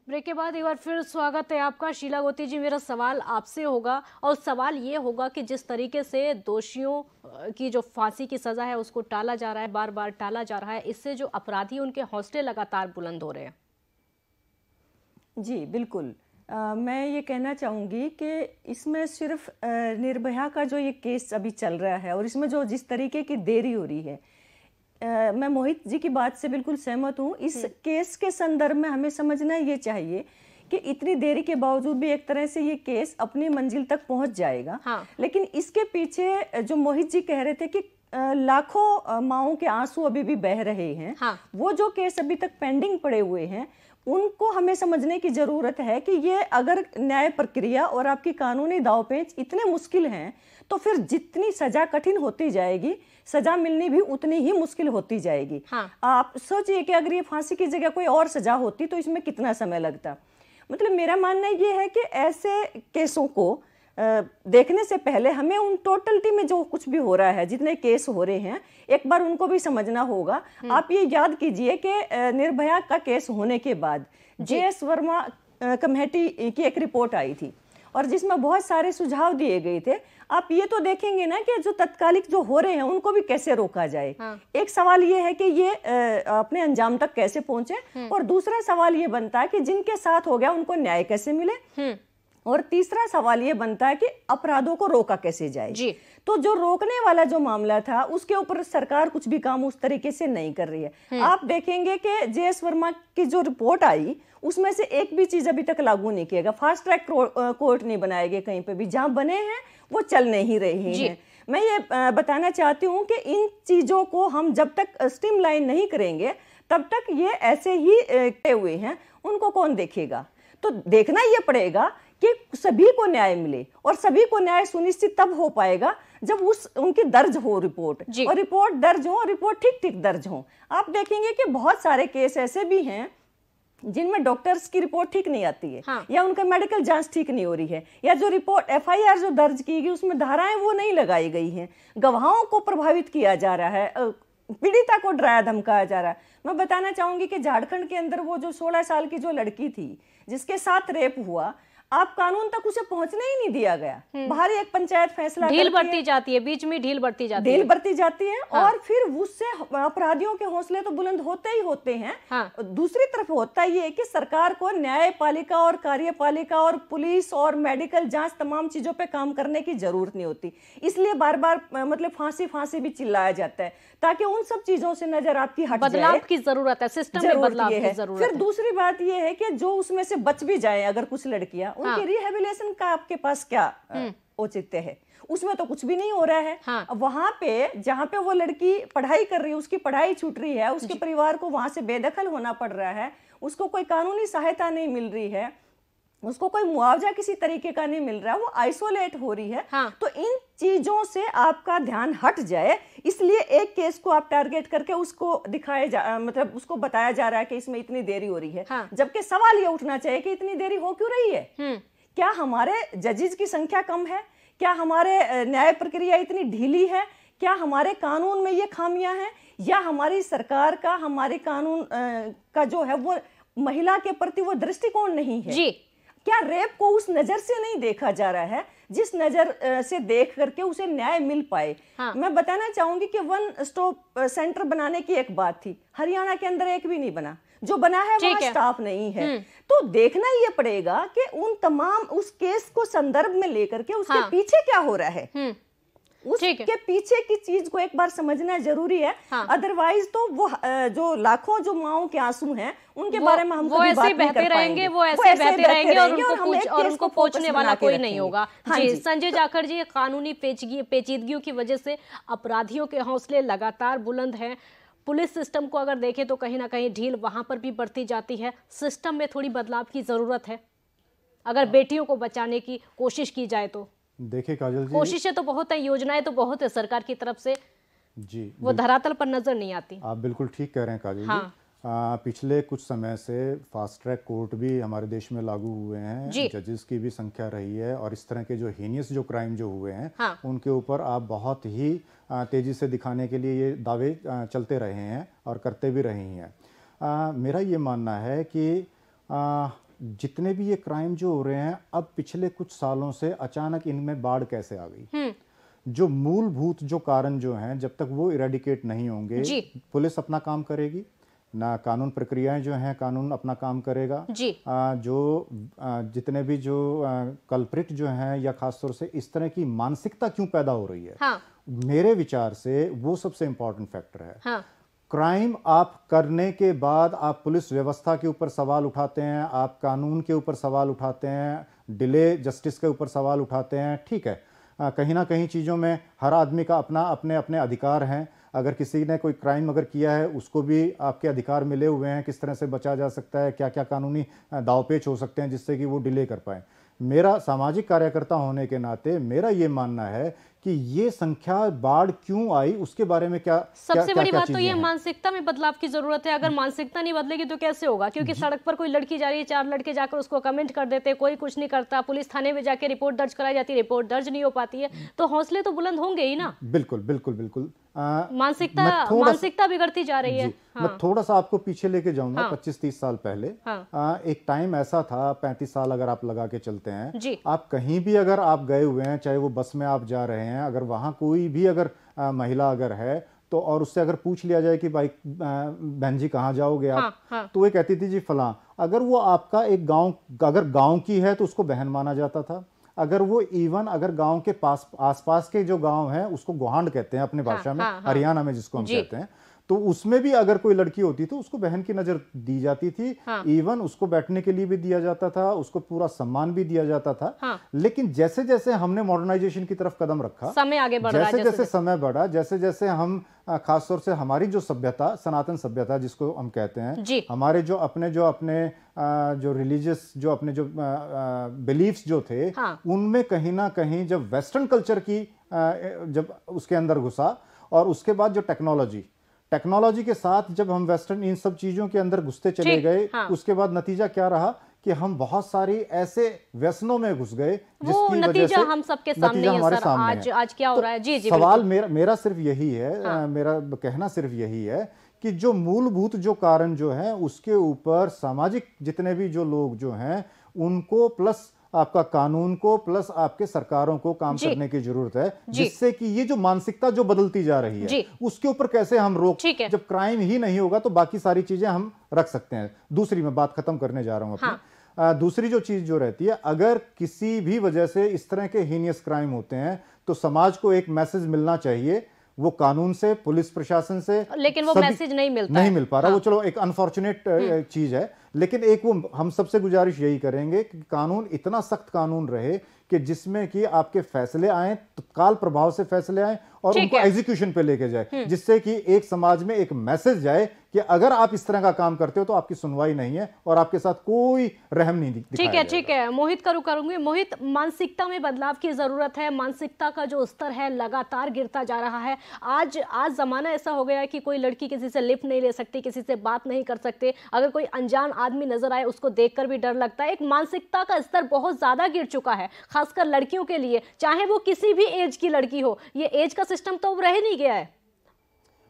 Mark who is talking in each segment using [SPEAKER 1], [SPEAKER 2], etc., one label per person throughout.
[SPEAKER 1] Break के बाद एक बार फिर स्वागत है आपका। शीला गोती जी, मेरा सवाल आपसे होगा और सवाल ये होगा कि जिस तरीके से दोषियों की जो फांसी की सजा है उसको टाला जा रहा है, बार बार टाला जा रहा है, इससे जो अपराधी उनके हौसले लगातार बुलंद हो रहे हैं।
[SPEAKER 2] जी बिल्कुल। मैं ये कहना चाहूँगी कि इसमें सिर्फ निर्भया का जो ये केस अभी चल रहा है और इसमें जो जिस तरीके की देरी हो रही है, मैं मोहित जी की बात से बिल्कुल सहमत हूँ। इस केस के संदर्भ में हमें समझना ये चाहिए कि इतनी देरी के बावजूद भी एक तरह से ये केस अपनी मंजिल तक पहुंच जाएगा।
[SPEAKER 1] हाँ।
[SPEAKER 2] लेकिन इसके पीछे जो मोहित जी कह रहे थे कि लाखों माओं के आंसू अभी भी बह रहे हैं।
[SPEAKER 1] हाँ।
[SPEAKER 2] वो जो केस अभी तक पेंडिंग पड़े हुए हैं उनको हमें समझने की जरूरत है कि ये अगर न्याय प्रक्रिया और आपकी कानूनी दांवपेच इतने मुश्किल हैं तो फिर जितनी सजा कठिन होती जाएगी, सजा मिलनी भी उतनी ही मुश्किल होती जाएगी।
[SPEAKER 1] हाँ।
[SPEAKER 2] आप सोचिए कि अगर ये फांसी की जगह कोई और सजा होती तो इसमें कितना समय लगता। मतलब मेरा मानना ये है कि ऐसे केसों को देखने से पहले हमें उन टोटलिटी में जो कुछ भी हो रहा है, जितने केस हो रहे हैं, एक बार उनको भी समझना होगा। आप ये याद कीजिए कि निर्भया का केस होने के बाद जेएस वर्मा कमेटी की एक रिपोर्ट आई थी और जिसमें बहुत सारे सुझाव दिए गए थे। आप ये तो देखेंगे ना कि जो तत्कालिक जो हो रहे हैं उनको भी कैसे रोका जाए।
[SPEAKER 1] हाँ।
[SPEAKER 2] एक सवाल ये है कि ये अपने अंजाम तक कैसे पहुंचे और दूसरा सवाल ये बनता है कि जिनके साथ हो गया उनको न्याय कैसे मिले और तीसरा सवाल ये बनता है कि अपराधों को रोका कैसे जाए।
[SPEAKER 1] जी।
[SPEAKER 2] तो जो रोकने वाला जो मामला था उसके ऊपर सरकार कुछ भी काम उस तरीके से नहीं कर रही है। आप देखेंगे कि जेएस वर्मा की जो रिपोर्ट आई उसमें से एक भी चीज अभी तक लागू नहीं किया गया। फास्ट ट्रैक कोर्ट नहीं बनाए गए, कहीं पे भी जहां बने हैं वो चल नहीं रहे हैं। मैं ये बताना चाहती हूँ कि इन चीजों को हम जब तक स्ट्रीमलाइन नहीं करेंगे तब तक ये ऐसे ही हुए हैं, उनको कौन देखेगा। तो देखना ये पड़ेगा कि सभी को न्याय मिले और सभी को न्याय सुनिश्चित तब हो पाएगा जब उनकी दर्ज हो रिपोर्ट, और रिपोर्ट दर्ज हो और रिपोर्ट ठीक ठीक दर्ज हो। आप देखेंगे कि बहुत सारे केस ऐसे भी हैं जिनमें डॉक्टर्स की रिपोर्ट ठीक नहीं आती है।
[SPEAKER 1] हाँ।
[SPEAKER 2] या उनका मेडिकल जांच ठीक नहीं हो रही है, या जो रिपोर्ट एफआईआर जो दर्ज की गई उसमें धाराएं वो नहीं लगाई गई हैं। गवाहों को प्रभावित किया जा रहा है, पीड़िता को डराया धमकाया जा रहा है। मैं बताना चाहूंगी कि झारखंड के अंदर वो जो 16 साल की जो लड़की थी जिसके साथ रेप हुआ, आप कानून तक उसे पहुंचने ही नहीं दिया गया। बाहर एक पंचायत फैसला
[SPEAKER 1] ढील बढ़ती जाती है, बीच में ढील बढ़ती जाती है,
[SPEAKER 2] ढील बढ़ती जाती है। हाँ। और फिर उससे अपराधियों के हौसले तो बुलंद होते ही होते हैं।
[SPEAKER 1] हाँ।
[SPEAKER 2] दूसरी तरफ होता ये है कि सरकार को न्यायपालिका और कार्यपालिका और पुलिस और मेडिकल जांच तमाम चीजों पे काम करने की जरूरत नहीं होती। इसलिए बार बार मतलब फांसी फांसी भी चिल्लाया जाता है ताकि उन सब चीजों से नजर आपकी हट जाए।
[SPEAKER 1] बदलाव की जरूरत है, सिस्टम में बदलाव की जरूरत है।
[SPEAKER 2] फिर दूसरी बात ये है कि जो उसमें से बच भी जाए अगर कुछ लड़कियां, उनकी रिहेबिलिटेशन का आपके पास क्या औचित्य है? उसमें तो कुछ भी नहीं हो रहा है।
[SPEAKER 1] हाँ।
[SPEAKER 2] वहां पे जहां पे वो लड़की पढ़ाई कर रही है, उसकी पढ़ाई छूट रही है, उसके परिवार को वहां से बेदखल होना पड़ रहा है, उसको कोई कानूनी सहायता नहीं मिल रही है, उसको कोई मुआवजा किसी तरीके का नहीं मिल रहा है, वो आइसोलेट हो रही है।
[SPEAKER 1] हाँ।
[SPEAKER 2] तो इन चीजों से आपका ध्यान हट जाए, इसलिए एक केस को आप टारगेट करके उसको मतलब उसको बताया जा रहा है कि इसमें इतनी देरी हो रही है।
[SPEAKER 1] हाँ।
[SPEAKER 2] जबकि सवाल ये उठना चाहिए कि इतनी देरी हो क्यों रही है? क्या हमारे जजेस की संख्या कम है? क्या हमारे न्याय प्रक्रिया इतनी ढीली है? क्या हमारे कानून में ये खामियां हैं? या हमारी सरकार का, हमारे कानून का जो है वो महिला के प्रति वो दृष्टिकोण नहीं है? जी। क्या रेप को उस नजर से नहीं देखा जा रहा है जिस नजर से देख करके उसे न्याय मिल पाए? हाँ। मैं बताना चाहूंगी कि वन स्टॉप सेंटर बनाने की एक बात थी, हरियाणा के अंदर एक भी नहीं बना। जो बना है वहां स्टाफ नहीं है। तो देखना ये पड़ेगा कि उन तमाम उस केस को संदर्भ में लेकर के उसके पीछे क्या हो रहा है, उसके पीछे की चीज को एक बार समझना जरूरी है। अदरवाइज तो वो जो लाखों जो माओं के आंसू हैं उनके बारे में हम कभी बात नहीं कर पाएंगे।
[SPEAKER 1] वो ऐसे बहते रहेंगे और उनको पहुंचने वाला कोई नहीं होगा। जी, संजय जाखड़ जी, कानूनी पेचीदगियों की वजह से अपराधियों के हौसले लगातार बुलंद हैं। पुलिस सिस्टम को अगर देखें तो कहीं ना कहीं ढील वहां पर भी बढ़ती जाती है। सिस्टम में थोड़ी बदलाव की जरूरत है अगर बेटियों को बचाने की कोशिश की जाए तो।
[SPEAKER 3] देखिए काजल जी,
[SPEAKER 1] कोशिशें तो बहुत है, योजनाएं तो बहुत है सरकार की तरफ से,
[SPEAKER 3] जी
[SPEAKER 1] वो धरातल पर नजर नहीं आती।
[SPEAKER 3] आप बिल्कुल ठीक कह रहे हैं काजल जी। पिछले कुछ समय से फास्ट ट्रैक कोर्ट भी हमारे देश में लागू हुए हैं, जजेस की भी संख्या रही है और इस तरह के जो हीनियस जो क्राइम जो हुए हैं उनके ऊपर आप बहुत ही तेजी से दिखाने के लिए ये दावे चलते रहे हैं और करते भी रहे हैं। मेरा ये मानना है कि जितने भी ये क्राइम जो हो रहे हैं, अब पिछले कुछ सालों से अचानक इनमें बाढ़ कैसे आ गई? जो मूलभूत जो कारण जो हैं, जब तक वो इरेडिकेट नहीं होंगे, पुलिस अपना काम करेगी ना, कानून प्रक्रियाएं जो हैं, कानून अपना काम करेगा जी। जितने भी जो कल्प्रिट जो हैं, या खासतौर से इस तरह की मानसिकता क्यों पैदा हो रही है, हाँ। मेरे विचार से वो सबसे इंपॉर्टेंट फैक्टर है। हाँ। क्राइम आप करने के बाद आप पुलिस व्यवस्था के ऊपर सवाल उठाते हैं, आप कानून के ऊपर सवाल उठाते हैं, डिले जस्टिस के ऊपर सवाल उठाते हैं, ठीक है। कहीं ना कहीं चीज़ों में हर आदमी का अपना अपने अपने अधिकार हैं। अगर किसी ने कोई क्राइम अगर किया है, उसको भी आपके अधिकार मिले हुए हैं, किस तरह से बचा जा सकता है, क्या क्या कानूनी दावपेच हो सकते हैं जिससे कि वो डिले कर पाए। मेरा सामाजिक कार्यकर्ता होने के नाते मेरा ये मानना है कि ये संख्या बाढ़ क्यों आई, उसके बारे में क्या
[SPEAKER 1] सबसे बड़ी बात तो ये मानसिकता में बदलाव की जरूरत है। अगर मानसिकता नहीं बदलेगी तो कैसे होगा? क्योंकि सड़क पर कोई लड़की जा रही है, 4 लड़के जाकर उसको कमेंट कर देते, कोई कुछ नहीं करता, पुलिस थाने में जाके रिपोर्ट दर्ज कराई जाती है, रिपोर्ट दर्ज नहीं हो पाती है, तो हौसले तो बुलंद होंगे ही ना।
[SPEAKER 3] बिल्कुल बिल्कुल बिल्कुल।
[SPEAKER 1] मानसिकता बिगड़ती जा रही है।
[SPEAKER 3] मैं थोड़ा सा आपको पीछे लेके जाऊंगा, 25-30 साल पहले। एक टाइम ऐसा था, 35 साल अगर आप लगा के चलते हैं, आप कहीं भी अगर आप गए हुए हैं, चाहे वो बस में आप जा रहे हैं, अगर वहां कोई भी अगर महिला अगर है तो, और उससे अगर पूछ लिया जाए कि भाई बहन जी कहाँ जाओगे आप, तो वो कहती थी जी फलां। अगर वो आपका एक गांव, अगर गांव की है तो उसको बहन माना जाता था। अगर वो इवन अगर गांव के पास आसपास के जो गांव हैं उसको गोहांड कहते हैं अपने भाषा में, हरियाणा में जिसको हम कहते हैं, तो उसमें भी अगर कोई लड़की होती तो उसको बहन की नजर दी जाती थी। इवन उसको बैठने के लिए भी दिया जाता था, उसको पूरा सम्मान भी दिया जाता था। लेकिन जैसे जैसे हमने मॉडर्नाइजेशन की तरफ कदम रखा,
[SPEAKER 1] समय आगे बढ़ रहा है,
[SPEAKER 3] जैसे जैसे समय बढ़ा, जैसे जैसे हम खासतौर से हमारी जो सभ्यता, सनातन सभ्यता जिसको हम कहते हैं, हमारे जो अपने जो रिलीजियस जो अपने जो बिलीफ्स जो थे, उनमें कहीं ना कहीं जब वेस्टर्न कल्चर की जब उसके अंदर घुसा, और उसके बाद जो टेक्नोलॉजी के साथ जब हम वेस्टर्न इन सब चीजों के अंदर घुसते चले गए, उसके बाद नतीजा क्या रहा कि हम बहुत सारी ऐसे व्यसनों में घुस गए जिसकी वजह से
[SPEAKER 1] हम सबके सामने हमारे सामने आज क्या हो रहा है। जी
[SPEAKER 3] सवाल मेरा सिर्फ यही है, मेरा कहना सिर्फ यही है कि जो मूलभूत जो कारण जो है, उसके ऊपर सामाजिक जितने भी जो लोग जो हैं, उनको प्लस आपका कानून को प्लस आपके सरकारों को काम करने की जरूरत है, जिससे कि ये जो मानसिकता जो बदलती जा रही है, उसके ऊपर कैसे हम रोक, जब क्राइम ही नहीं होगा तो बाकी सारी चीजें हम रख सकते हैं। दूसरी मैं बात खत्म करने जा रहा हूं अपनी। दूसरी जो चीज जो रहती है, अगर किसी भी वजह से इस तरह के हीनियस क्राइम होते हैं तो समाज को एक मैसेज मिलना चाहिए, वो कानून से, पुलिस प्रशासन से,
[SPEAKER 1] लेकिन वो मैसेज नहीं मिल
[SPEAKER 3] पा रहा। वो चलो एक अनफॉर्चुनेट चीज है, लेकिन एक वो हम सबसे गुजारिश यही करेंगे कि कानून इतना सख्त कानून रहे कि जिसमें कि आपके फैसले आए, तत्काल प्रभाव से फैसले आए और उनको एग्जीक्यूशन पे लेके जाए, जिससे कि एक समाज में एक मैसेज जाए कि अगर आप इस तरह का काम करते हो तो आपकी सुनवाई नहीं है और आपके साथ कोई रहम नहीं दिखाया।
[SPEAKER 1] ठीक है मोहित करूंगी। मोहित, मानसिकता में बदलाव की जरूरत है। मानसिकता का जो स्तर है लगातार गिरता जा रहा है। आज जमाना ऐसा हो गया है कि कोई लड़की किसी से लिफ्ट नहीं ले सकती, किसी से बात नहीं कर सकते, अगर कोई अनजान आदमी नजर आए उसको देखकर भी डर लगता है। एक मानसिकता का स्तर बहुत ज्यादा गिर चुका है, खासकर लड़कियों के लिए, चाहे वो किसी भी एज की लड़की हो। ये एज का सिस्टम तो अब रह नहीं गया है।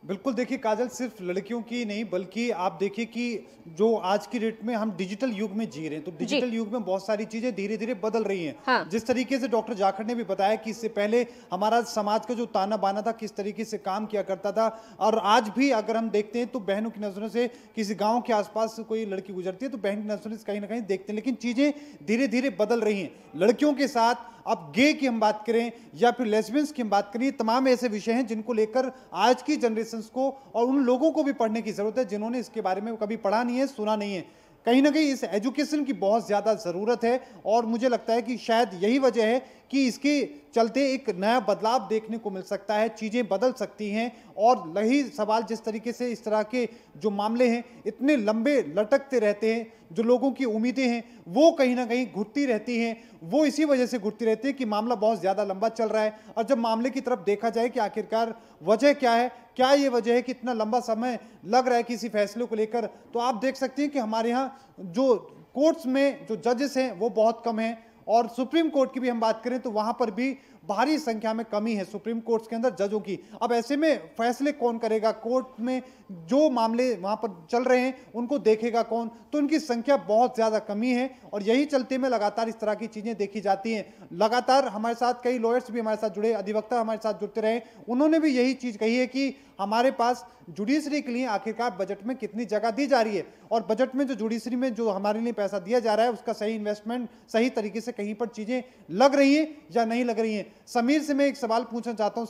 [SPEAKER 4] बिल्कुल, देखिए काजल, सिर्फ लड़कियों की नहीं बल्कि आप देखिए कि जो आज की डेट में हम डिजिटल युग में जी रहे हैं, तो डिजिटल युग में बहुत सारी चीजें धीरे धीरे बदल रही हैं। हाँ। जिस तरीके से डॉक्टर जाखड़ ने भी बताया कि इससे पहले हमारा समाज का जो ताना बाना था, किस तरीके से काम किया करता था, और आज भी अगर हम देखते हैं तो बहनों की नजरों से किसी गाँव के आसपास कोई लड़की गुजरती है तो बहन की नजरों से कहीं ना कहीं देखते हैं। लेकिन चीजें धीरे धीरे बदल रही हैं। लड़कियों के साथ अब गे की हम बात करें या फिर लेस्बियंस की हम बात करें, तमाम ऐसे विषय हैं जिनको लेकर आज की जनरेशन को और उन लोगों को भी पढ़ने की जरूरत है जिन्होंने इसके बारे में कभी पढ़ा नहीं है, सुना नहीं है। कहीं ना कहीं इस एजुकेशन की बहुत ज्यादा जरूरत है और मुझे लगता है कि शायद यही वजह है कि इसके चलते एक नया बदलाव देखने को मिल सकता है, चीजें बदल सकती हैं। और रही सवाल जिस तरीके से इस तरह के जो मामले हैं इतने लंबे लटकते रहते हैं, जो लोगों की उम्मीदें हैं वो कहीं ना कहीं घुटती रहती हैं, वो इसी वजह से घुटती रहती है कि मामला बहुत ज्यादा लंबा चल रहा है। और जब मामले की तरफ देखा जाए कि आखिरकार वजह क्या है, क्या ये वजह है कि इतना लंबा समय लग रहा है किसी फैसले को लेकर, तो आप देख सकते हैं कि हमारे यहाँ जो कोर्ट्स में जो जजेस हैं वो बहुत कम हैं। और सुप्रीम कोर्ट की भी हम बात करें तो वहां पर भी भारी संख्या में कमी है सुप्रीम कोर्ट के अंदर जजों की। अब ऐसे में फैसले कौन करेगा? कोर्ट में जो मामले वहां पर चल रहे हैं उनको देखेगा कौन? तो उनकी संख्या बहुत ज्यादा कमी है और यही चलते में लगातार इस तरह की चीजें देखी जाती हैं। लगातार हमारे साथ कई लॉयर्स भी हमारे साथ जुड़े, अधिवक्ता हमारे साथ जुड़ते रहे, उन्होंने भी यही चीज कही है कि हमारे पास जुडिशरी के लिए आखिरकार बजट में कितनी जगह दी जा रही है और बजट में जो जुडिशरी में जो हमारे लिए पैसा दिया जा रहा है उसका सही इन्वेस्टमेंट, सही तरीके से कहीं पर चीजें लग रही है या नहीं लग रही है। समीर से मैं एक सवाल पूछना चाहता हूं।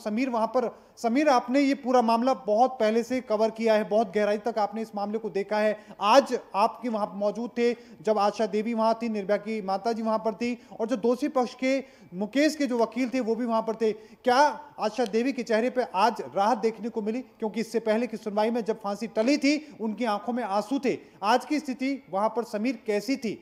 [SPEAKER 4] समीर, आपने ये पूरा मामला बहुत पहले से कवर किया है, बहुत गहराई तक आपने इस मामले को देखा है। आज आपके वहां मौजूद थे जब आशा देवी वहां थी, निर्भया की माता जी वहां पर थी और जो दोषी पक्ष के मुकेश के जो वकील थे वो भी वहां पर थे। क्या आशा देवी के चेहरे पे आज राहत देखने को मिली? क्योंकि इससे पहले की सुनवाई में जब फांसी टली थी उनकी आंखों में आंसू थे। आज की स्थिति वहां पर समीर कैसी थी?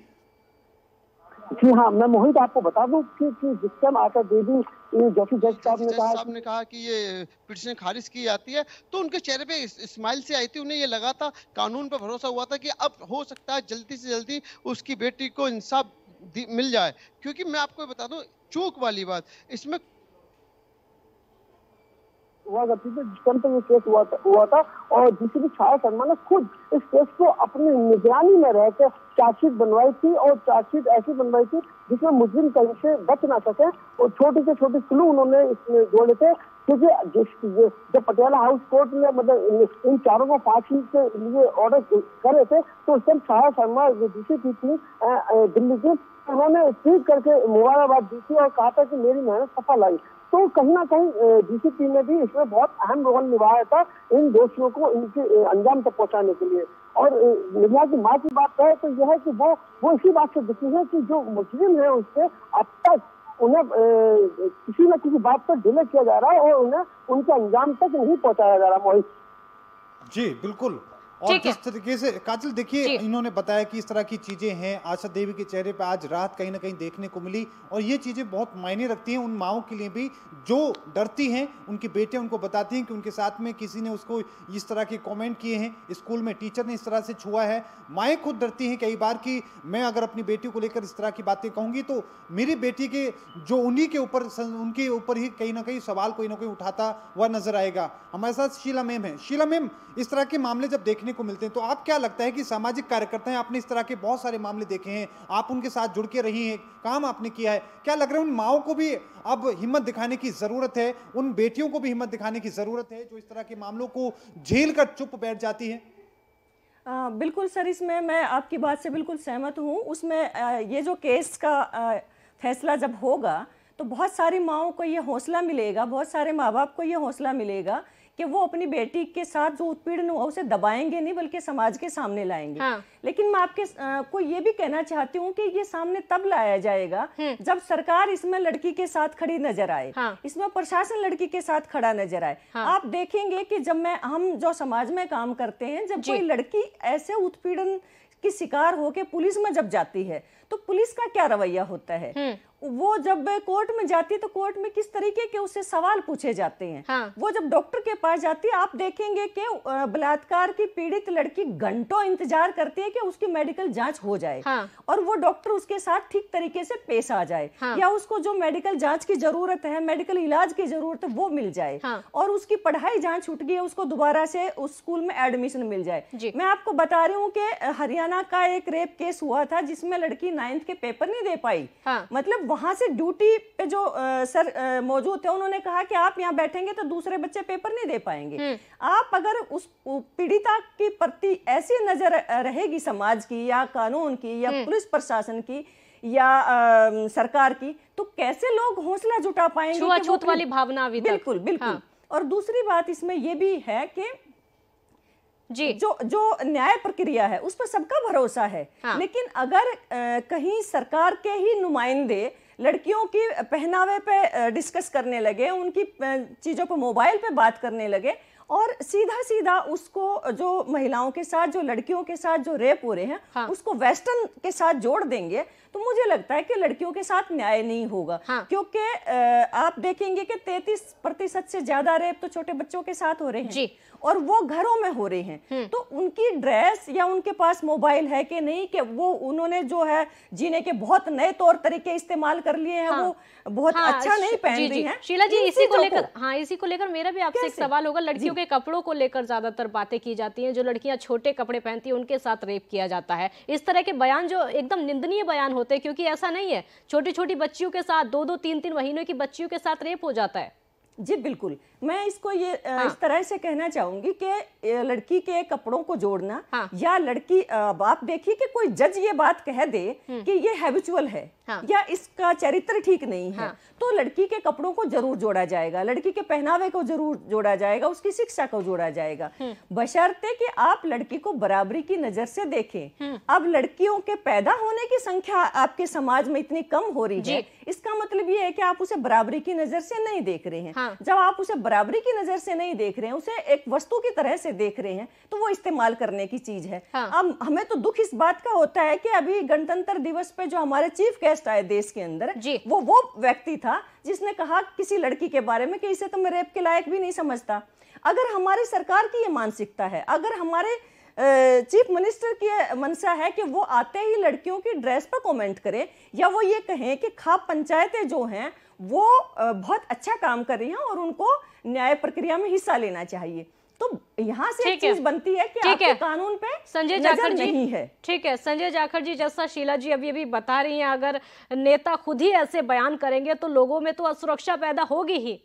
[SPEAKER 5] जी हाँ, मैं मोहित आपको बता दूं कि जिस टाइम आशा देवी जो कि जज साहब ने कहा कि ये पिटीशन खारिज की जाती है तो उनके चेहरे पे स्माइल से आई थी। उन्हें ये लगा था, कानून पर भरोसा हुआ था कि अब हो सकता है जल्दी से जल्दी उसकी बेटी को इंसाफ मिल जाए। क्योंकि मैं आपको बता दूं, चूक वाली बात इसमें हुआ करती थी जिस टाइम पे ये केस हुआ था और जिसकी छाया शर्मा ने खुद इस केस को अपनी निगरानी में रहकर चार्जशीट बनवाई थी और चार्जशीट ऐसी बनवाई थी जिसमें मुजरिम कहीं से बच ना सके और छोटे से छोटे क्लू उन्होंने इसमें जोड़े थे। क्योंकि जब पटियाला हाउस कोर्ट ने मतलब इन चारों को फांसी के लिए ऑर्डर करे थे तो उस टाइम छाया शर्मा जो डीसीपी थी दिल्ली की, उन्होंने ट्वीट करके मुबारकबाद दी थी और कहा था कि मेरी मेहनत सफल आई। तो कहीं ना कहीं डीसीपी ने भी इसमें बहुत अहम रोल निभाया था इन दोषियों को इनके अंजाम तक पहुंचाने के लिए। और निर्भया की मां की बात है तो यह है कि वो इसी बात से दुखी है कि जो मुजरिम है उससे अब तक उन्हें किसी न किसी बात पर डिले किया जा रहा है और उन्हें उनके अंजाम तक नहीं पहुंचाया जा रहा। मोहित
[SPEAKER 4] जी बिल्कुल। और जिस तरीके से काजल देखिए इन्होंने बताया कि इस तरह की चीजें हैं, आशा देवी के चेहरे पर आज रात कहीं ना कहीं देखने को मिली और ये चीजें बहुत मायने रखती हैं उन माओं के लिए भी जो डरती हैं। उनकी बेटियां उनको बताती हैं कि उनके साथ में किसी ने उसको इस तरह के कमेंट किए हैं, स्कूल में टीचर ने इस तरह से छुआ है। माएँ खुद डरती हैं कई बार कि मैं अगर अपनी बेटी को लेकर इस तरह की बातें कहूंगी तो मेरी बेटी के जो उनके ऊपर ही कहीं ना कहीं सवाल कोई ना कोई उठाता हुआ नजर आएगा। हमारे साथ शीला मैम है। शीला मैम, इस तरह के मामले जब देखने को मिलते हैं तो आप क्या लगता है कि सामाजिक कार्यकर्ता हैं, आपने इस तरह के बहुत सारे मामले देखे हैं, आप उनके साथ जुड़ के रही हैं, काम आपने किया है, क्या लग रहा है उन माओं को भी अब हिम्मत दिखाने की जरूरत है, उन बेटियों को भी हिम्मत दिखाने की जरूरत है जो इस तरह के मामलों को झेल कर चुप बैठ जाती है?
[SPEAKER 2] बिल्कुल सर, इसमें मैं आपकी बात से बिल्कुल सहमत हूँ। उसमें ये जो केस का फैसला जब होगा तो बहुत सारी माओं को ये हौसला मिलेगा, बहुत सारे माँ बाप को ये हौसला मिलेगा कि वो अपनी बेटी के साथ जो उत्पीड़न हुआ उसे दबाएंगे नहीं बल्कि समाज के सामने लाएंगे। हाँ। लेकिन मैं आपके को ये भी कहना चाहती हूँ कि ये सामने तब लाया जाएगा जब सरकार इसमें लड़की के साथ खड़ी नजर आए। हाँ। इसमें प्रशासन लड़की के साथ खड़ा नजर आए। हाँ। आप देखेंगे कि जब हम जो समाज में काम करते हैं, जब कोई लड़की ऐसे उत्पीड़न की शिकार होके पुलिस में जब जाती है तो पुलिस का क्या रवैया होता है। वो जब कोर्ट में जाती है तो कोर्ट में किस तरीके के उससे सवाल पूछे जाते हैं। हाँ। वो जब डॉक्टर के पास जाती है, आप देखेंगे कि बलात्कार की पीड़ित लड़की घंटों इंतजार करती है कि उसकी मेडिकल जांच हो जाए। हाँ। और वो डॉक्टर उसके साथ ठीक तरीके से पेश आ जाए। हाँ। या उसको जो मेडिकल जांच की जरूरत है, मेडिकल इलाज की जरूरत है, वो मिल जाए। हाँ। और उसकी पढ़ाई जहाँ छूट गई है उसको दोबारा से उस स्कूल में एडमिशन मिल जाए। मैं आपको बता रही हूँ कि हरियाणा का एक रेप केस हुआ था जिसमें लड़की 9th के पेपर नहीं दे पाई। हाँ। मतलब वहां से ड्यूटी पे जो सर मौजूद थे उन्होंने कहा कि आप यहाँ बैठेंगे तो दूसरे बच्चे पेपर नहीं दे पाएंगे। आप अगर उस पीड़िता की प्रति ऐसी नजर रहेगी समाज की या कानून की या पुलिस प्रशासन की या सरकार की, तो कैसे लोग हौसला जुटा पाएंगे?
[SPEAKER 1] छुआछूत वाली भावना अभी तक।
[SPEAKER 2] बिल्कुल बिल्कुल। हाँ। और दूसरी बात इसमें यह भी है कि जी जो न्याय प्रक्रिया है उस पर सबका भरोसा है। हाँ। लेकिन अगर कहीं सरकार के ही नुमाइंदे लड़कियों की पहनावे पे डिस्कस करने लगे, उनकी चीजों पर मोबाइल पे बात करने लगे और सीधा सीधा उसको जो महिलाओं के साथ, जो लड़कियों के साथ जो रेप हो रहे हैं, हाँ। उसको वेस्टर्न के साथ जोड़ देंगे तो मुझे लगता है कि लड़कियों के साथ न्याय नहीं होगा। हाँ। क्योंकि आप देखेंगे कि 33% से ज्यादा रेप तो छोटे बच्चों के साथ हो रहे हैं जी। और वो घरों में हो रहे हैं। तो उनकी ड्रेस या उनके पास मोबाइल है कि नहीं, कि वो उन्होंने जो है जीने के बहुत नए तौर तरीके इस्तेमाल कर लिए हैं, हाँ। वो बहुत अच्छा नहीं पहन रही हैं।
[SPEAKER 1] शीला जी, इसी को लेकर मेरा भी आपसे एक सवाल होगा। लड़कियों के कपड़ों को लेकर ज्यादातर बातें की जाती हैं, जो लड़कियां छोटे कपड़े पहनती हैं उनके साथ रेप किया जाता है। इस तरह के बयान जो एकदम निंदनीय बयान होते हैं, क्योंकि ऐसा नहीं है, छोटी छोटी बच्चियों के साथ 2-2, 3-3 महीनों की बच्चियों के साथ रेप हो जाता है।
[SPEAKER 2] जी बिल्कुल, मैं इसको ये इस तरह से कहना चाहूंगी कि लड़की के कपड़ों को जोड़ना, या लड़की, आप देखिए कि कोई जज ये बात कह दे कि ये हैबिचुअल है, या इसका चरित्र ठीक नहीं है, तो लड़की के कपड़ों को जरूर जोड़ा जाएगा, लड़की के पहनावे को जरूर जोड़ा जाएगा, उसकी शिक्षा को जोड़ा जाएगा, बशर्ते कि आप लड़की को बराबरी की नजर से देखें। अब लड़कियों के पैदा होने की संख्या आपके समाज में इतनी कम हो रही है, इसका मतलब ये है कि आप उसे बराबरी की नजर से नहीं देख रहे हैं। जब आप उसे बराबरी की नजर से नहीं देख रहे हैं, उसे एक वस्तु की तरह से देख रहे हैं, तो वो इस्तेमाल करने की चीज है। अब हमें तो दुख इस बात का होता है कि अभी गणतंत्र दिवस पे जो हमारे चीफ गेस्ट आए देश के अंदर, वो व्यक्ति था जिसने कहा किसी लड़की के बारे में कि इसे तो मैं रेप के लायक भी नहीं समझता। अगर हमारी सरकार की ये मानसिकता है, अगर हमारे चीफ मिनिस्टर की मंशा है कि वो आते ही लड़कियों की ड्रेस पर कमेंट करें, या वो ये कहें कि खाप पंचायतें जो हैं वो बहुत अच्छा काम कर रही हैं और उनको न्याय प्रक्रिया में हिस्सा लेना चाहिए, तो यहाँ से एक चीज बनती है कि आपके कानून पे
[SPEAKER 1] संजय जाखड़ जी
[SPEAKER 2] नहीं है।
[SPEAKER 1] ठीक है संजय जाखड़ जी, जैसा शीला जी अभी अभी बता रही हैं, अगर नेता खुद ही ऐसे बयान करेंगे तो लोगों में तो असुरक्षा पैदा होगी ही,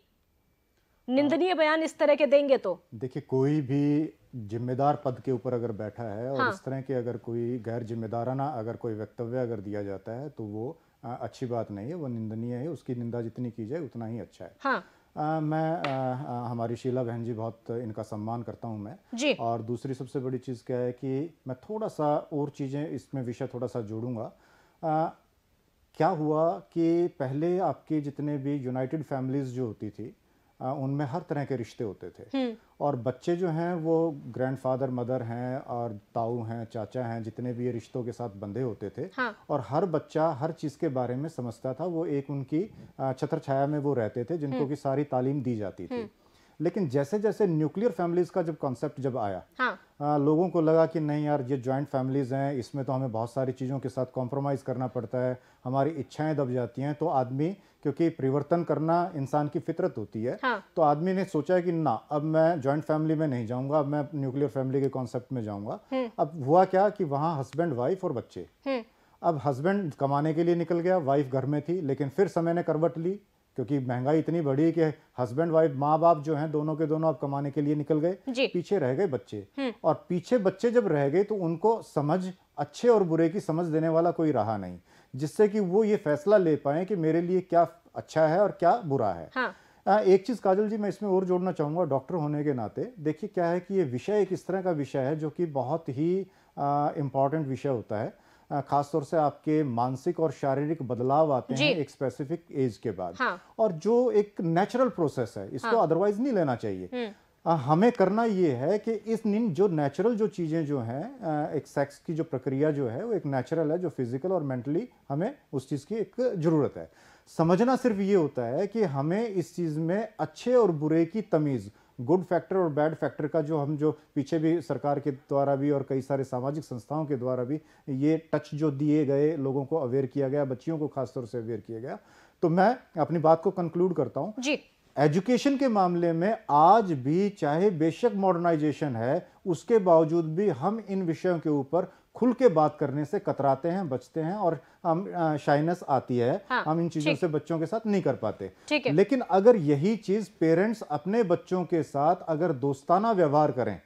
[SPEAKER 1] निंदनीय बयान इस तरह के देंगे तो।
[SPEAKER 3] देखिए, कोई भी जिम्मेदार पद के ऊपर अगर बैठा है और इस तरह के अगर कोई गैर जिम्मेदाराना अगर कोई वक्तव्य अगर दिया जाता है तो वो अच्छी बात नहीं है, वो निंदनीय है। उसकी निंदा जितनी की जाए उतना ही अच्छा है। मैं हमारी शीला बहन जी बहुत इनका सम्मान करता हूं मैं जी। और दूसरी सबसे बड़ी चीज़ क्या है कि मैं थोड़ा सा और चीज़ें इसमें विषय थोड़ा सा जोड़ूंगा। क्या हुआ कि पहले आपके जितने भी यूनाइटेड फैमिलीज जो होती थी उनमें हर तरह के रिश्ते होते थे और बच्चे जो हैं वो ग्रैंडफादर मदर हैं और ताऊ हैं, चाचा हैं, जितने भी ये रिश्तों के साथ बंधे होते थे। और हर बच्चा हर चीज़ के बारे में समझता था, वो एक उनकी छत्र छाया में वो रहते थे जिनको की सारी तालीम दी जाती थी। लेकिन जैसे जैसे न्यूक्लियर फैमिलीज का जब कॉन्सेप्ट जब आया, लोगों को लगा कि नहीं यार, ये जॉइंट फैमिलीज हैं, इसमें तो हमें बहुत सारी चीज़ों के साथ कॉम्प्रोमाइज़ करना पड़ता है, हमारी इच्छाएं दब जाती हैं। तो आदमी, क्योंकि परिवर्तन करना इंसान की फितरत होती है, तो आदमी ने सोचा कि ना, अब मैं जॉइंट फैमिली में नहीं जाऊंगा, अब मैं न्यूक्लियर फैमिली के कॉन्सेप्ट में जाऊंगा। अब हुआ क्या कि वहाँ हस्बैंड वाइफ और बच्चे, अब हस्बैंड कमाने के लिए निकल गया, वाइफ घर में थी, लेकिन फिर समय ने करवट ली क्योंकि महंगाई इतनी बढ़ी कि हस्बैंड वाइफ, माँ बाप जो हैं दोनों के दोनों अब कमाने के लिए निकल गए, पीछे रह गए बच्चे। और पीछे बच्चे जब रह गए तो उनको समझ, अच्छे और बुरे की समझ देने वाला कोई रहा नहीं, जिससे कि वो ये फैसला ले पाए कि मेरे लिए क्या अच्छा है और क्या बुरा है। एक चीज काजल जी मैं इसमें और जोड़ना चाहूंगा, डॉक्टर होने के नाते देखिए क्या है कि ये विषय एक इस तरह का विषय है जो कि बहुत ही इम्पॉर्टेंट विषय होता है। खासतौर से आपके मानसिक और शारीरिक बदलाव आते हैं एक स्पेसिफिक एज के बाद। और जो एक नेचुरल प्रोसेस है, इसको अदरवाइज नहीं लेना चाहिए। हमें करना ये है कि इस जो नेचुरल जो चीज़ें जो हैं, एक सेक्स की जो प्रक्रिया जो है वो एक नेचुरल है, जो फिजिकल और मेंटली हमें उस चीज़ की एक ज़रूरत है। समझना सिर्फ ये होता है कि हमें इस चीज़ में अच्छे और बुरे की तमीज़, गुड फैक्टर और बैड फैक्टर का जो पीछे भी सरकार के द्वारा भी और कई सारे सामाजिक संस्थाओं के द्वारा भी ये टच जो दिए गए, लोगों को अवेयर किया गया, बच्चियों को खासतौर से अवेयर किया गया। तो मैं अपनी बात को कंक्लूड करता हूँ जी। एजुकेशन के मामले में आज भी चाहे बेशक मॉडर्नाइजेशन है, उसके बावजूद भी हम इन विषयों के ऊपर खुल के बात करने से कतराते हैं, बचते हैं और हम शाइनेस आती है। हम इन चीजों से बच्चों के साथ नहीं कर पाते। लेकिन अगर यही चीज पेरेंट्स अपने बच्चों के साथ अगर दोस्ताना व्यवहार करें,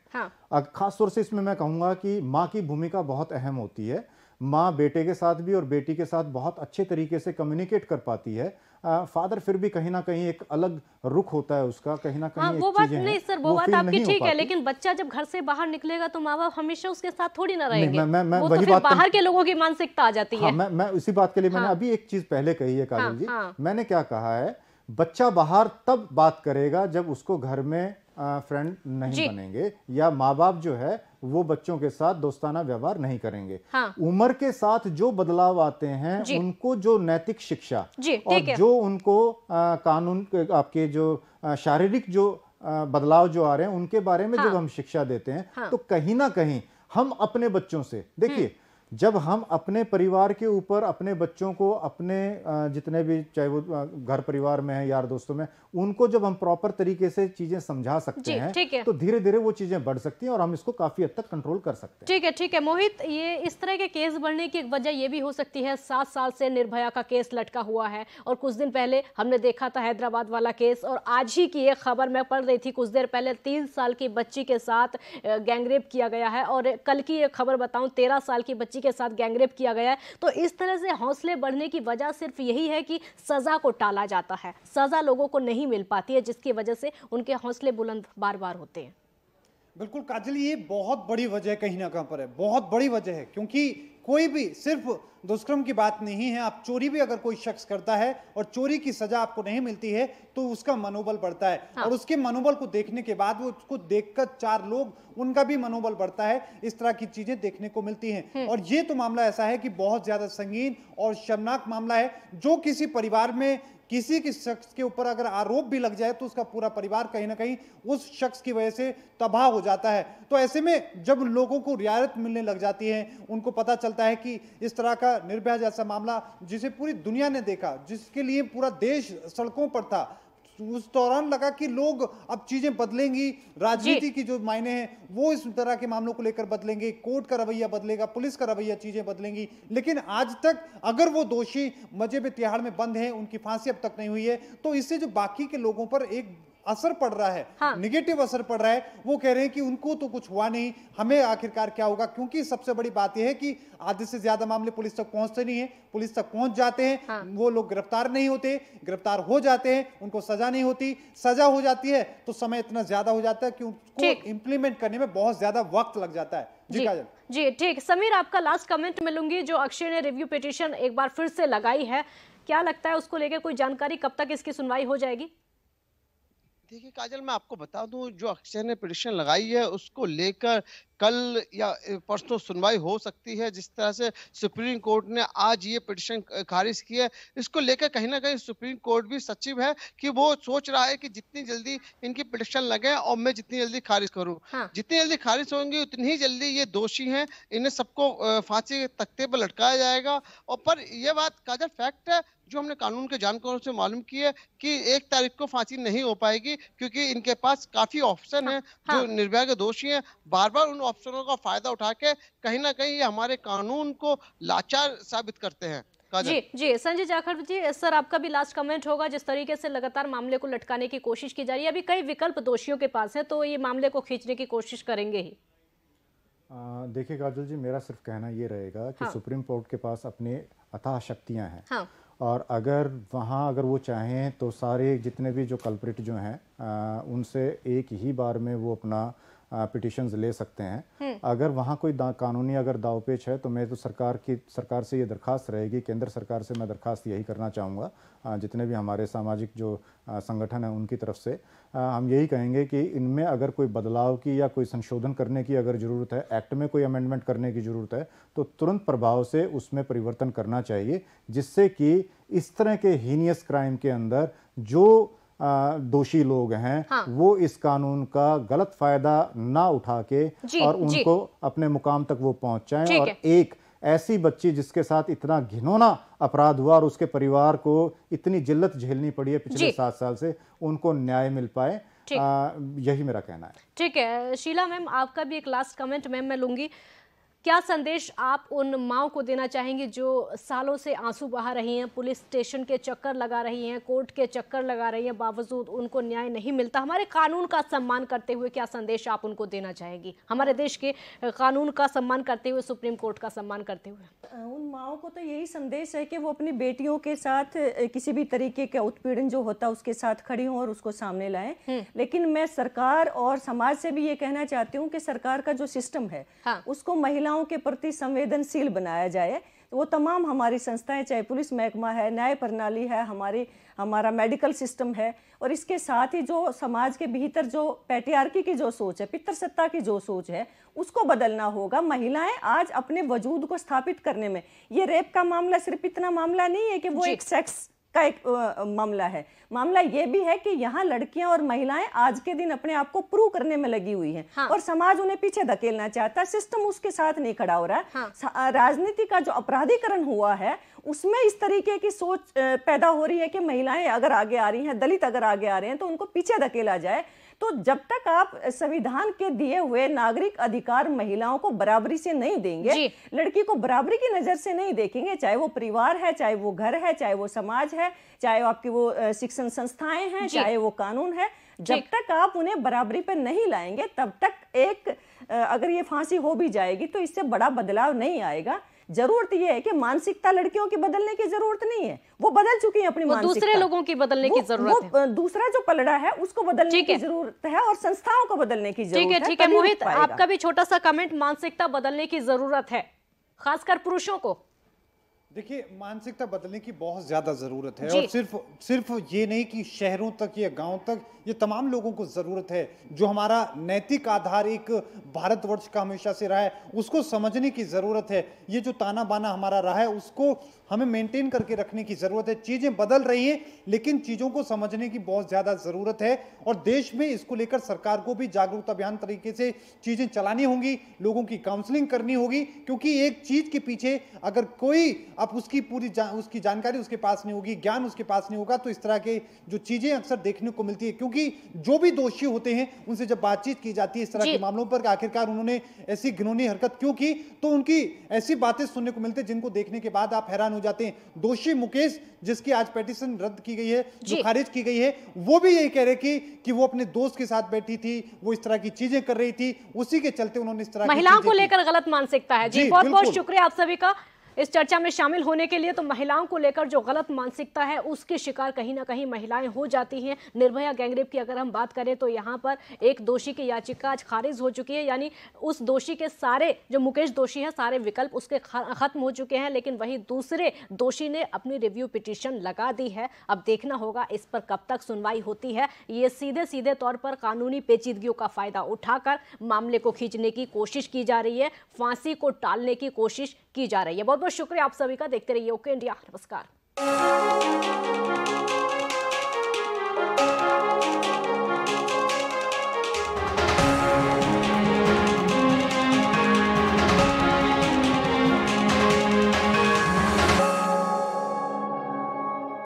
[SPEAKER 3] खासतौर से इसमें मैं कहूंगा कि माँ की भूमिका बहुत अहम होती है। माँ बेटे के साथ भी और बेटी के साथ बहुत अच्छे तरीके से कम्युनिकेट कर पाती है। फादर फिर भी कहीं ना कहीं एक अलग रुख होता है उसका, कहीं ना कहीं
[SPEAKER 1] वो बात नहीं सर, वो बात आपकी ठीक है, लेकिन बच्चा जब घर से बाहर निकलेगा तो माँ बाप हमेशा उसके साथ थोड़ी ना रहेंगे। वो तो फिर बाहर के लोगों की मानसिकता आ जाती है।
[SPEAKER 3] मैं इसी बात के लिए मैंने अभी एक चीज पहले कही है काजल जी। मैंने क्या कहा है, बच्चा बाहर तब बात करेगा जब उसको घर में फ्रेंड नहीं बनेंगे, या माँ बाप जो है वो बच्चों के साथ दोस्ताना व्यवहार नहीं करेंगे। उम्र के साथ जो बदलाव आते हैं उनको जो नैतिक शिक्षा और जो उनको कानून आपके जो शारीरिक जो बदलाव जो आ रहे हैं उनके बारे में जब हम शिक्षा देते हैं तो कहीं ना कहीं हम अपने बच्चों से, देखिए जब हम अपने परिवार के ऊपर अपने बच्चों को, अपने जितने भी चाहे वो घर परिवार में है, यार दोस्तों में, उनको जब हम प्रॉपर तरीके से चीजें समझा सकते हैं तो धीरे धीरे वो चीजें बढ़ सकती हैं और हम इसको काफी हद तक कंट्रोल कर सकते हैं।
[SPEAKER 1] ठीक है मोहित, ये इस तरह के केस बढ़ने की एक वजह ये भी हो सकती है 7 साल से निर्भया का केस लटका हुआ है, और कुछ दिन पहले हमने देखा था हैदराबाद वाला केस, और आज ही की एक खबर मैं पढ़ रही थी कुछ देर पहले 3 साल की बच्ची के साथ गैंगरेप किया गया है, और कल की एक खबर बताऊं 13 साल की बच्ची के साथ गैंगरेप किया गया है। तो इस तरह से हौसले बढ़ने की वजह सिर्फ यही है कि सजा को टाला जाता है, सजा लोगों को नहीं मिल पाती है, जिसकी वजह से उनके हौसले बुलंद बार बार होते हैं।
[SPEAKER 4] बिल्कुल काजल, ये बहुत बड़ी वजह कहीं ना कहीं पर है, बहुत बड़ी वजह है, क्योंकि कोई भी सिर्फ दुष्कर्म की बात नहीं है। आप चोरी भी अगर कोई शख्स करता है और चोरी की सजा आपको नहीं मिलती है तो उसका मनोबल बढ़ता है, और उसके मनोबल को देखने के बाद वो उसको देखकर 4 लोग, उनका भी मनोबल बढ़ता है। इस तरह की चीजें देखने को मिलती हैं, और ये तो मामला ऐसा है कि बहुत ज्यादा संगीन और शर्मनाक मामला है, जो किसी परिवार में किसी के शख्स के ऊपर अगर आरोप भी लग जाए तो उसका पूरा परिवार कहीं ना कहीं उस शख्स की वजह से तबाह हो जाता है। तो ऐसे में जब लोगों को रियायत मिलने लग जाती है, उनको पता चलता है कि इस तरह का निर्भया जैसा मामला जिसे पूरी दुनिया ने देखा, जिसके लिए पूरा देश सड़कों पर था, उस दौरान लगा कि लोग अब चीजें बदलेंगी, राजनीति की जो मायने हैं वो इस तरह के मामलों को लेकर बदलेंगे, कोर्ट का रवैया बदलेगा, पुलिस का रवैया, चीजें बदलेंगी। लेकिन आज तक अगर वो दोषी मजे तिहाड़ में बंद हैं, उनकी फांसी अब तक नहीं हुई है, तो इससे जो बाकी के लोगों पर एक असर पड़ रहा है, निगेटिव असर पड़ रहा है। वो कह रहे हैं कि उनको तो कुछ हुआ नहीं, हमें आखिरकार क्या होगा, क्योंकि सबसे बड़ी बात यह है कि आधे से ज्यादा मामले पुलिस तक पहुंचते नहीं है, पुलिस तक पहुंच जाते हैं, वो लोग गिरफ्तार नहीं होते, गिरफ्तार हो जाते हैं, उनको सजा नहीं होती, सजा हो जाती है तो समय इतना ज्यादा हो जाता है कि उनको इंप्लीमेंट करने में बहुत ज्यादा वक्त लग जाता है।
[SPEAKER 1] जी ठीक। समीर, आपका लास्ट कमेंट मिलूंगी। जो अक्षय ने रिव्यू पिटीशन एक बार फिर से लगाई है, क्या लगता है उसको लेकर कोई जानकारी, कब तक इसकी सुनवाई हो जाएगी?
[SPEAKER 6] देखिए काजल, मैं आपको बता दूं, जो अक्षय ने पिटीशन लगाई है उसको लेकर कल या परसों सुनवाई हो सकती है। जिस तरह से सुप्रीम कोर्ट ने आज ये पिटीशन खारिज की है, इसको लेकर कहीं ना कहीं सुप्रीम कोर्ट भी सचिव है कि वो सोच रहा है कि जितनी जल्दी इनकी पिटीशन लगे और मैं जितनी जल्दी खारिज करूं, जितनी जल्दी खारिज होंगी उतनी ही जल्दी ये दोषी हैं, इन्हें सबको फांसी के तख्ते पर लटकाया जाएगा। और पर यह बात काजल फैक्ट है जो हमने कानून के जानकारों से मालूम की है कि 1 तारीख को फांसी नहीं हो पाएगी, क्योंकि इनके पास काफी ऑप्शन है। जो निर्भया के दोषी हैं बार बार उन ऑप्शनों का फायदा उठा के कहीं ना कहीं ये हमारे कानून को लाचार साबित करते हैं।
[SPEAKER 1] जी संजय जाखड़ जी, सर आपका भी लास्ट कमेंट होगा। जिस तरीके से लगातार मामले को लटकाने की कोशिश की जा रही है, अभी कई विकल्प दोषियों के पास है, तो ये मामले को खींचने की कोशिश करेंगे ही।
[SPEAKER 3] देखिए काजल जी, मेरा सिर्फ कहना ये रहेगा कि सुप्रीम कोर्ट के पास अपने अथाह शक्तियां हैं, और अगर वो चाहें तो सारे जितने भी जो कल्प्रिट जो हैं उनसे एक ही बार में वो अपना पिटिशंस ले सकते हैं। अगर वहाँ कोई कानूनी अगर दावपेच है तो मैं तो सरकार से ये दरखास्त रहेगी, केंद्र सरकार से मैं दरखास्त यही करना चाहूँगा, जितने भी हमारे सामाजिक जो संगठन हैं उनकी तरफ से हम यही कहेंगे कि इनमें अगर कोई बदलाव की या कोई संशोधन करने की अगर ज़रूरत है, एक्ट में कोई अमेंडमेंट करने की ज़रूरत है, तो तुरंत प्रभाव से उसमें परिवर्तन करना चाहिए, जिससे कि इस तरह के हीनियस क्राइम के अंदर जो दोषी लोग हैं वो इस कानून का गलत फायदा ना उठा के और उनको अपने मुकाम तक वो पहुंच जाएं, और एक ऐसी बच्ची जिसके साथ इतना घिनौना अपराध हुआ और उसके परिवार को इतनी जिल्लत झेलनी पड़ी है पिछले 7 साल से, उनको न्याय मिल पाए। यही मेरा कहना है।
[SPEAKER 1] ठीक है शीला मैम, आपका भी एक लास्ट कमेंट मैम मैं लूंगी। क्या संदेश आप उन माओं को देना चाहेंगे जो सालों से आंसू बहा रही हैं, पुलिस स्टेशन के चक्कर लगा रही हैं, कोर्ट के चक्कर लगा रही हैं, बावजूद उनको न्याय नहीं मिलता? हमारे कानून का सम्मान करते हुए क्या संदेश आप उनको देना चाहेंगी, हमारे देश के कानून का सम्मान करते हुए, सुप्रीम कोर्ट का सम्मान करते हुए?
[SPEAKER 2] उन माओं को तो यही संदेश है कि वो अपनी बेटियों के साथ किसी भी तरीके का उत्पीड़न जो होता है उसके साथ खड़ी हों और उसको सामने लाएं। लेकिन मैं सरकार और समाज से भी ये कहना चाहती हूँ कि सरकार का जो सिस्टम है उसको महिला के प्रति संवेदनशील बनाया जाए। वो तमाम हमारी संस्थाएं, चाहे पुलिस महकमा है, न्याय प्रणाली है, हमारा मेडिकल सिस्टम है, और इसके साथ ही जो समाज के भीतर जो पैट्रियार्की की जो सोच है, पितृसत्ता की जो सोच है, उसको बदलना होगा। महिलाएं आज अपने वजूद को स्थापित करने में, ये रेप का मामला सिर्फ इतना मामला नहीं है कि वो एक सेक्स का एक मामला है, मामला ये भी है कि यहाँ लड़कियां और महिलाएं आज के दिन अपने आप को प्रूव करने में लगी हुई हैं। हाँ। और समाज उन्हें पीछे धकेलना चाहता है, सिस्टम उसके साथ नहीं खड़ा हो रहा है। हाँ। राजनीति का जो अपराधीकरण हुआ है उसमें इस तरीके की सोच पैदा हो रही है कि महिलाएं अगर आगे आ रही हैं, दलित अगर आगे आ रहे हैं तो उनको पीछे धकेला जाए। तो जब तक आप संविधान के दिए हुए नागरिक अधिकार महिलाओं को बराबरी से नहीं देंगे, लड़की को बराबरी की नजर से नहीं देखेंगे, चाहे वो परिवार है, चाहे वो घर है, चाहे वो समाज है, चाहे आपकी वो शिक्षण संस्थाएं हैं, चाहे वो कानून है, जब तक आप उन्हें बराबरी पर नहीं लाएंगे तब तक अगर ये फांसी हो भी जाएगी तो इससे बड़ा बदलाव नहीं आएगा। जरूरत यह है कि मानसिकता लड़कियों की बदलने की जरूरत नहीं है, वो बदल चुकी है अपनी मानसिकता।
[SPEAKER 1] दूसरे लोगों की बदलने की जरूरत है,
[SPEAKER 2] दूसरा जो पलड़ा है उसको बदलने की जरूरत है और संस्थाओं को बदलने की जरूरत है।
[SPEAKER 1] ठीक है मोहित, आपका भी छोटा सा कमेंट, मानसिकता बदलने की जरूरत है खासकर पुरुषों को।
[SPEAKER 4] देखिए, मानसिकता बदलने की बहुत ज्यादा जरूरत है, और सिर्फ ये नहीं कि शहरों तक या गांव तक, ये तमाम लोगों को जरूरत है। जो हमारा नैतिक आधार एक भारतवर्ष का हमेशा से रहा है, उसको समझने की जरूरत है। ये जो ताना बाना हमारा रहा है उसको हमें मेंटेन करके रखने की जरूरत है। चीजें बदल रही हैं लेकिन चीजों को समझने की बहुत ज्यादा जरूरत है, और देश में इसको लेकर सरकार को भी जागरूकता अभियान तरीके से चीजें चलानी होंगी, लोगों की काउंसलिंग करनी होगी। क्योंकि एक चीज के पीछे अगर कोई आप उसकी पूरी उसकी जानकारी उसके पास नहीं होगी, ज्ञान उसके पास नहीं होगा, तो इस तरह के जो चीजें अक्सर देखने को मिलती है। क्योंकि जो भी दोषी होते हैं उनसे जब बातचीत की जाती है इस तरह के मामलों पर, आखिरकार उन्होंने ऐसी घिनौनी हरकत क्यों की, तो उनकी ऐसी बातें सुनने को मिलती है जिनको देखने के बाद आप हैरान हो जाते हैं। दोषी मुकेश, जिसकी आज पेटिशन रद्द की गई है, जो खारिज की गई है, वो भी यही कह रहे कि वो अपने दोस्त के साथ बैठी थी, वो इस तरह की चीजें कर रही थी, उसी के चलते उन्होंने इस तरह
[SPEAKER 1] महिलाओं को लेकर गलत मानसिकता है। जी, बहुत बहुत शुक्रिया आप सभी का इस चर्चा में शामिल होने के लिए। तो महिलाओं को लेकर जो गलत मानसिकता है उसके शिकार कहीं ना कहीं महिलाएं हो जाती हैं। निर्भया गैंगरेप की अगर हम बात करें तो यहाँ पर एक दोषी की याचिका आज खारिज हो चुकी है, यानी उस दोषी के सारे, जो मुकेश दोषी है, सारे विकल्प उसके खत्म हो चुके हैं, लेकिन वही दूसरे दोषी ने अपनी रिव्यू पिटीशन लगा दी है। अब देखना होगा इस पर कब तक सुनवाई होती है। ये सीधे सीधे तौर पर कानूनी पेचीदगियों का फायदा उठाकर मामले को खींचने की कोशिश की जा रही है, फांसी को टालने की कोशिश की जा रही है। बहुत बहुत शुक्रिया आप सभी का। देखते रहिए ओके इंडिया। नमस्कार।